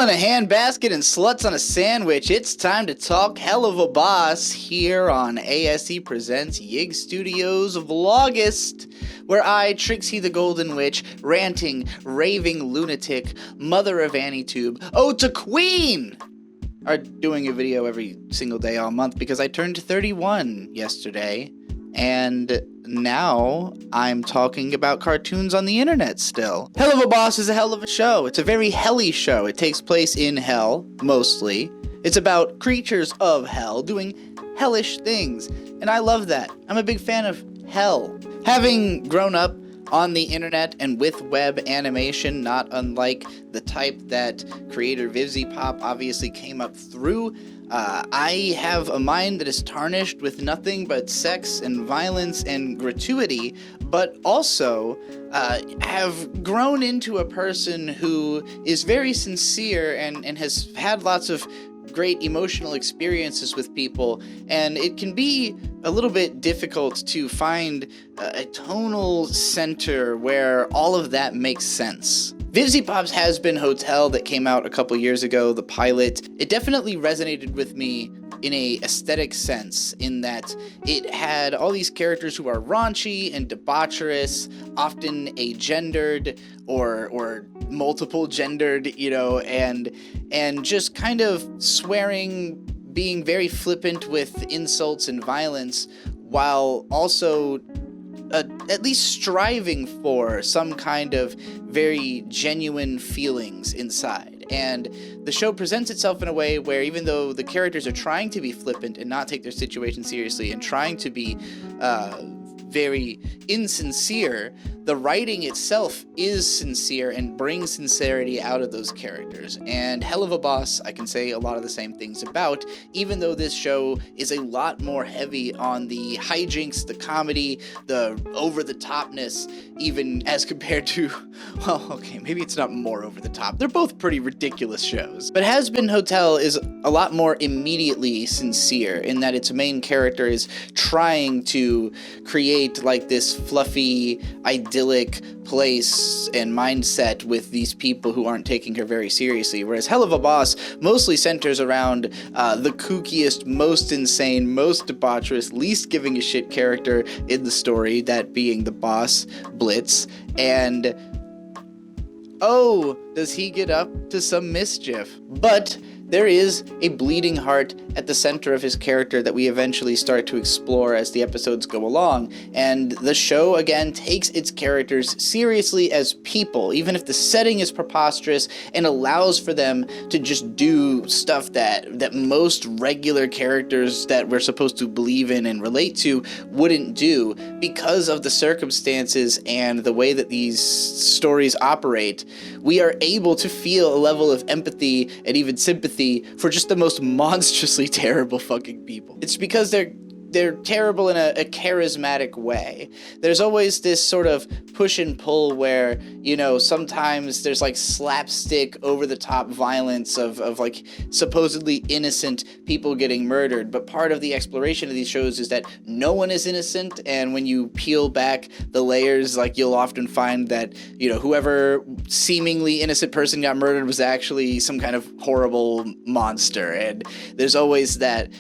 in a handbasket and sluts on a sandwich, it's time to talk Helluva Boss here on ASE Presents Yig Studios Vlogust, where I, Trixie the Golden Witch, ranting, raving lunatic, mother of AniTube, to Queen, are doing a video every single day all month because I turned 31 yesterday, and now I'm talking about cartoons on the internet still. Helluva Boss is a hell of a show. It's a very helly show. It takes place in hell, mostly. It's about creatures of hell doing hellish things, and I love that. I'm a big fan of hell. Having grown up on the internet and with web animation, not unlike the type that creator VivziePop obviously came up through, I have a mind that is tarnished with nothing but sex and violence and gratuity, but also have grown into a person who is very sincere and has had lots of great emotional experiences with people, and it can be a little bit difficult to find a tonal center where all of that makes sense. VivziePop's Has Been Hotel that came out a couple years ago, the pilot, it definitely resonated with me in a aesthetic sense, in that it had all these characters who are raunchy and debaucherous, often agendered or multiple gendered, and just kind of swearing, being very flippant with insults and violence, while also at least striving for some kind of very genuine feelings inside. And the show presents itself in a way where, even though the characters are trying to be flippant and not take their situation seriously and trying to be very insincere, the writing itself is sincere and brings sincerity out of those characters. And Helluva Boss, I can say a lot of the same things about, even though this show is a lot more heavy on the hijinks, the comedy, the over-the-topness, even as compared to, well, okay, maybe it's not more over-the-top. They're both pretty ridiculous shows. But Has Been Hotel is a lot more immediately sincere in that its main character is trying to create like this fluffy, idyllic place and mindset with these people who aren't taking her very seriously, whereas Helluva Boss mostly centers around the kookiest, most insane, most debaucherous, least giving a shit character in the story, that being the boss, Blitz, and oh, does he get up to some mischief. But there is a bleeding heart at the center of his character that we eventually start to explore as the episodes go along, and the show again takes its characters seriously as people, even if the setting is preposterous, and allows for them to just do stuff that most regular characters that we're supposed to believe in and relate to wouldn't do. Because of the circumstances and the way that these stories operate, we are able to feel a level of empathy and even sympathy for just the most monstrously terrible fucking people. It's because they're terrible in a charismatic way. There's always this sort of push and pull where, sometimes there's like slapstick, over-the-top violence of like supposedly innocent people getting murdered. But part of the exploration of these shows is that no one is innocent, and when you peel back the layers, like, you'll often find that, whoever seemingly innocent person got murdered was actually some kind of horrible monster. And there's always that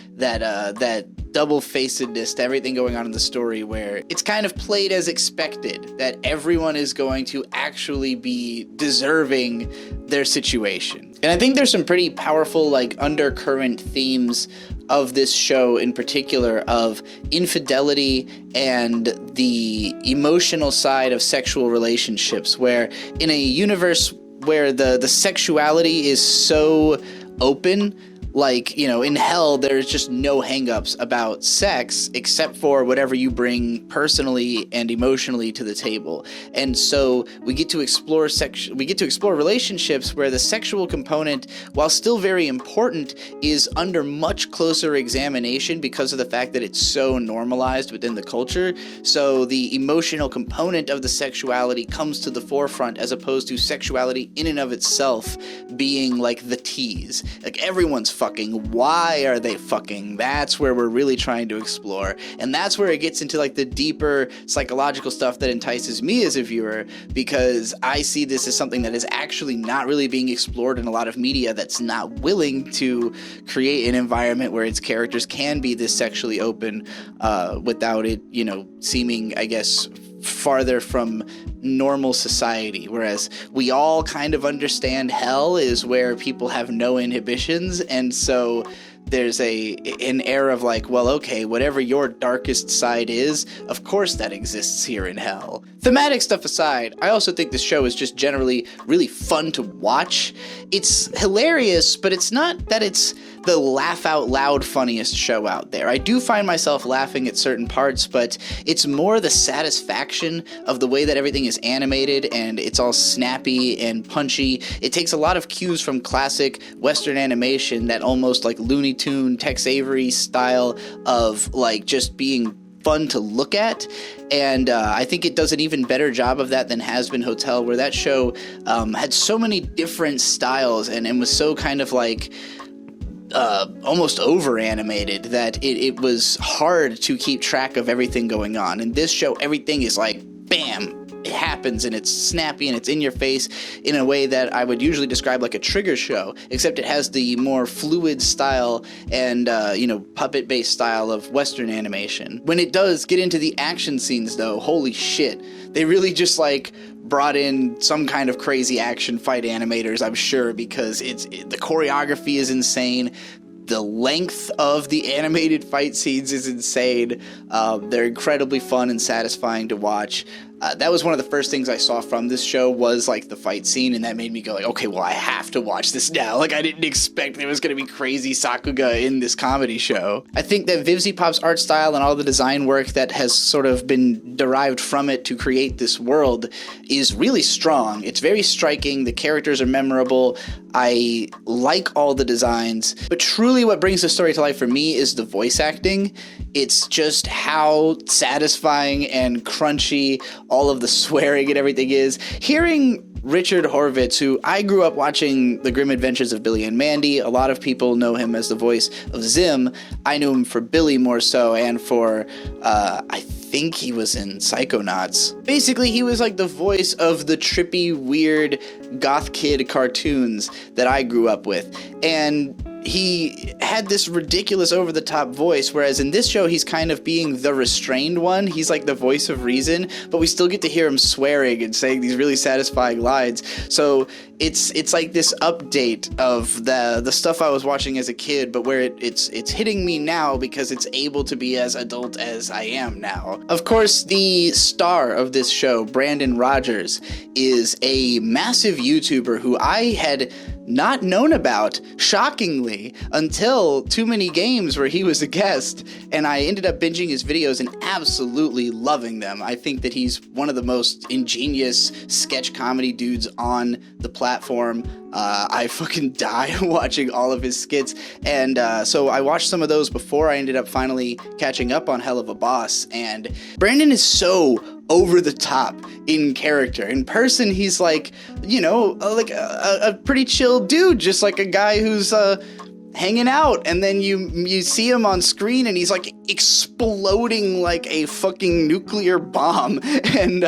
double-facedness to everything going on in the story, where it's kind of played as expected that everyone is going to actually be deserving their situation. And I think there's some pretty powerful, like, undercurrent themes of this show in particular, of infidelity and the emotional side of sexual relationships, where in a universe where the sexuality is so open, like, in hell, there's just no hangups about sex except for whatever you bring personally and emotionally to the table. And so we get to explore relationships where the sexual component, while still very important, is under much closer examination because of the fact that it's so normalized within the culture. So the emotional component of the sexuality comes to the forefront, as opposed to sexuality in and of itself being like the tease. Like, everyone's fucking? Why are they fucking? That's where we're really trying to explore. And that's where it gets into like the deeper psychological stuff that entices me as a viewer, because I see this as something that is actually not really being explored in a lot of media that's not willing to create an environment where its characters can be this sexually open without it, you know, seeming, I guess, farther from normal society. Whereas we all kind of understand hell is where people have no inhibitions, and so there's an air of like, well, okay, whatever your darkest side is, of course that exists here in hell. Thematic stuff aside, I also think this show is just generally really fun to watch. It's hilarious, but it's not that it's the laugh out loud funniest show out there. I do find myself laughing at certain parts, but it's more the satisfaction of the way that everything is animated and it's all snappy and punchy. It takes a lot of cues from classic Western animation, that almost like Looney Tune, Tex Avery style of like just being fun to look at, and I think it does an even better job of that than Has Been Hotel, where that show had so many different styles and was so kind of like almost over animated that it was hard to keep track of everything going on. In this show, everything is like bam, it happens, and it's snappy and it's in your face in a way that I would usually describe like a Trigger show, except it has the more fluid style and puppet based style of Western animation. When it does get into the action scenes though, holy shit, they really just like brought in some kind of crazy action fight animators, I'm sure, because the choreography is insane. The length of the animated fight scenes is insane. They're incredibly fun and satisfying to watch. That was one of the first things I saw from this show, was like the fight scene, and that made me go like, okay, well, I have to watch this now. Like, I didn't expect there was going to be crazy Sakuga in this comedy show. I think that Vivziepop's art style and all the design work that has sort of been derived from it to create this world is really strong. It's very striking. The characters are memorable. I like all the designs, but truly what brings the story to life for me is the voice acting. It's just how satisfying and crunchy all of the swearing and everything is. Hearing Richard Horvitz, who I grew up watching The Grim Adventures of Billy and Mandy. A lot of people know him as the voice of Zim. I knew him for Billy more so, and for, I think he was in Psychonauts. Basically, he was like the voice of the trippy, weird, goth kid cartoons that I grew up with. And he had this ridiculous over-the-top voice, whereas in this show he's kind of being the restrained one. He's like the voice of reason, but we still get to hear him swearing and saying these really satisfying lines. So it's like this update of the stuff I was watching as a kid, but where it's hitting me now because it's able to be as adult as I am now. Of course, the star of this show, Brandon Rogers, is a massive YouTuber who I had not known about, shockingly, until Too Many Games, where he was a guest, and I ended up binging his videos and absolutely loving them. I think that he's one of the most ingenious sketch comedy dudes on the platform. I fucking die watching all of his skits, and so I watched some of those before I ended up finally catching up on Helluva Boss, and Brandon is so over the top in character. In person, he's like, like a pretty chill dude, just like a guy who's hanging out, and then you see him on screen and he's like exploding like a fucking nuclear bomb. And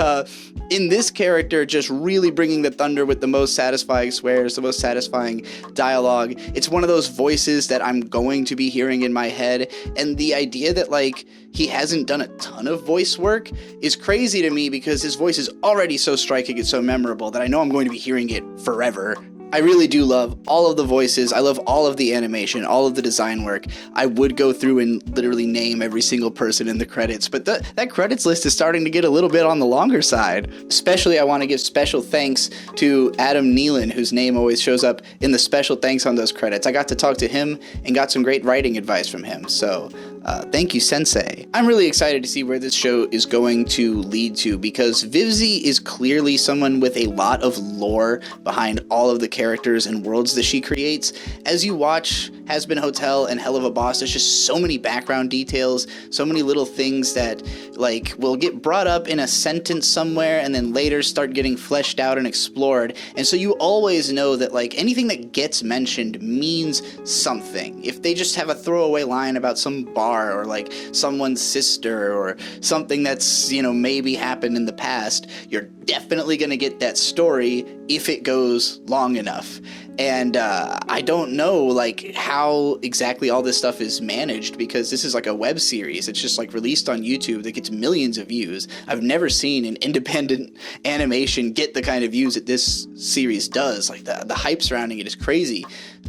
in this character, just really bringing the thunder with the most satisfying swears, the most satisfying dialogue. It's one of those voices that I'm going to be hearing in my head, and the idea that like he hasn't done a ton of voice work is crazy to me, because his voice is already so striking and so memorable that I know I'm going to be hearing it forever. I really do love all of the voices. I love all of the animation, all of the design work. I would go through and literally name every single person in the credits, but that credits list is starting to get a little bit on the longer side. Especially, I want to give special thanks to Adam Nealon, whose name always shows up in the special thanks on those credits. I got to talk to him and got some great writing advice from him, so thank you, Sensei. I'm really excited to see where this show is going to lead to, because Vivzie is clearly someone with a lot of lore behind all of the characters characters and worlds that she creates. As you watch Has Been Hotel and Helluva Boss, there's just so many background details, so many little things that like will get brought up in a sentence somewhere and then later start getting fleshed out and explored. And so you always know that like anything that gets mentioned means something. If they just have a throwaway line about some bar or like someone's sister or something that's, you know, maybe happened in the past, you're definitely going to get that story if it goes long enough. And I don't know like how exactly all this stuff is managed, because this is like a web series. It's just like released on YouTube that gets millions of views. I've never seen an independent animation get the kind of views that this series does. Like the hype surrounding it is crazy.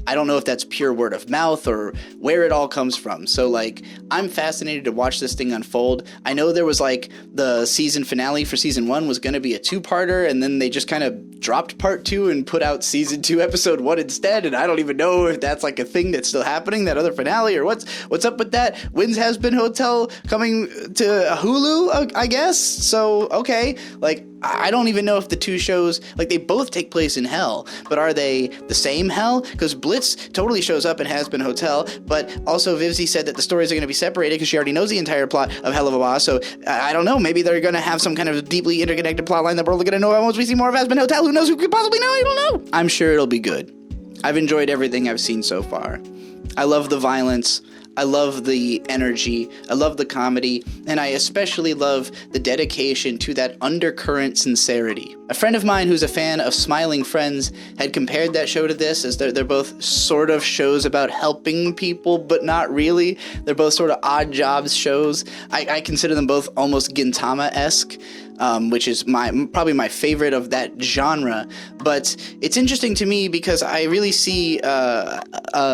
I don't know if that's pure word of mouth or where it all comes from. So like I'm fascinated to watch this thing unfold. I know there was like the season finale for season 1 was going to be a 2-parter, and then they just kind of dropped part 2 and put out season 2 episode 1 instead, and I don't even know if that's like a thing that's still happening, that other finale, or what's up with that. When's Has Been Hotel coming to Hulu, I guess? So okay, like I don't even know if the two shows, like they both take place in hell, but are they the same hell? Because Blitz totally shows up in Has Been Hotel, but also Vivzy said that the stories are going to be separated because she already knows the entire plot of Helluva Boss. So I don't know, maybe they're going to have some kind of deeply interconnected plot line that we're all going to know about once we see more of Has Been Hotel. Who knows? Who could possibly know? I don't know. I'm sure it'll be good. I've enjoyed everything I've seen so far. I love the violence. I love the energy, I love the comedy, and I especially love the dedication to that undercurrent sincerity. A friend of mine who's a fan of Smiling Friends had compared that show to this, as they're both sort of shows about helping people, but not really. They're both sort of odd jobs shows. I consider them both almost Gintama-esque. Which is probably my favorite of that genre. But it's interesting to me because I really see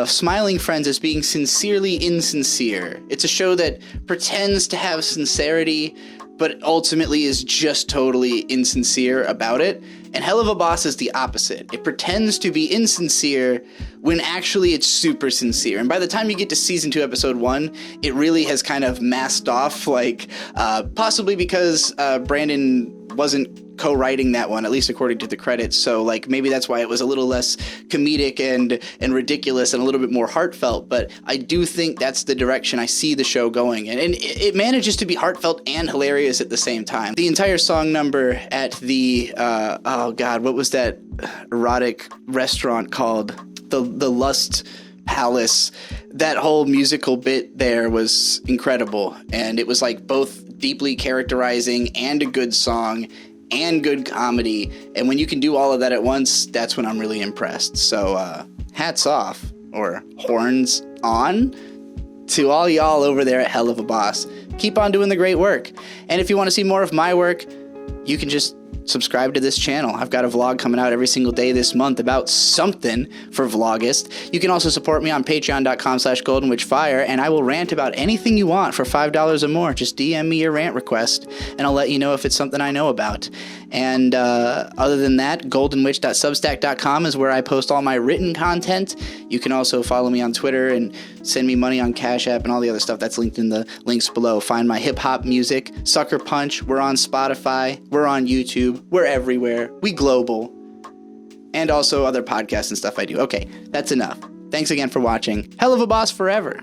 Smiling Friends as being sincerely insincere. It's a show that pretends to have sincerity, but ultimately is just totally insincere about it. And Helluva Boss is the opposite. It pretends to be insincere when actually it's super sincere. And by the time you get to season 2, episode 1, it really has kind of masked off, like, possibly because Brandon wasn't co-writing that one, at least according to the credits. So like maybe that's why it was a little less comedic and ridiculous and a little bit more heartfelt. But I do think that's the direction I see the show going. And it manages to be heartfelt and hilarious at the same time. The entire song number at the, oh God, what was that erotic restaurant called? The Lust Palace. That whole musical bit there was incredible. And it was like both deeply characterizing and a good song and good comedy. And when you can do all of that at once, that's when I'm really impressed. So hats off, or horns on, to all y'all over there at Helluva Boss. Keep on doing the great work. And if you want to see more of my work, you can just subscribe to this channel. I've got a vlog coming out every single day this month about something for Vlogist. You can also support me on patreon.com/goldenwitchfire, and I will rant about anything you want for $5 or more. Just DM me your rant request, and I'll let you know if it's something I know about. And other than that, goldenwitch.substack.com is where I post all my written content. You can also follow me on Twitter and send me money on Cash App and all the other stuff that's linked in the links below. Find my hip-hop music, Sucker Punch. We're on Spotify. We're on YouTube. We're everywhere. We global. And also other podcasts and stuff I do. Okay, that's enough. Thanks again for watching. Helluva Boss forever.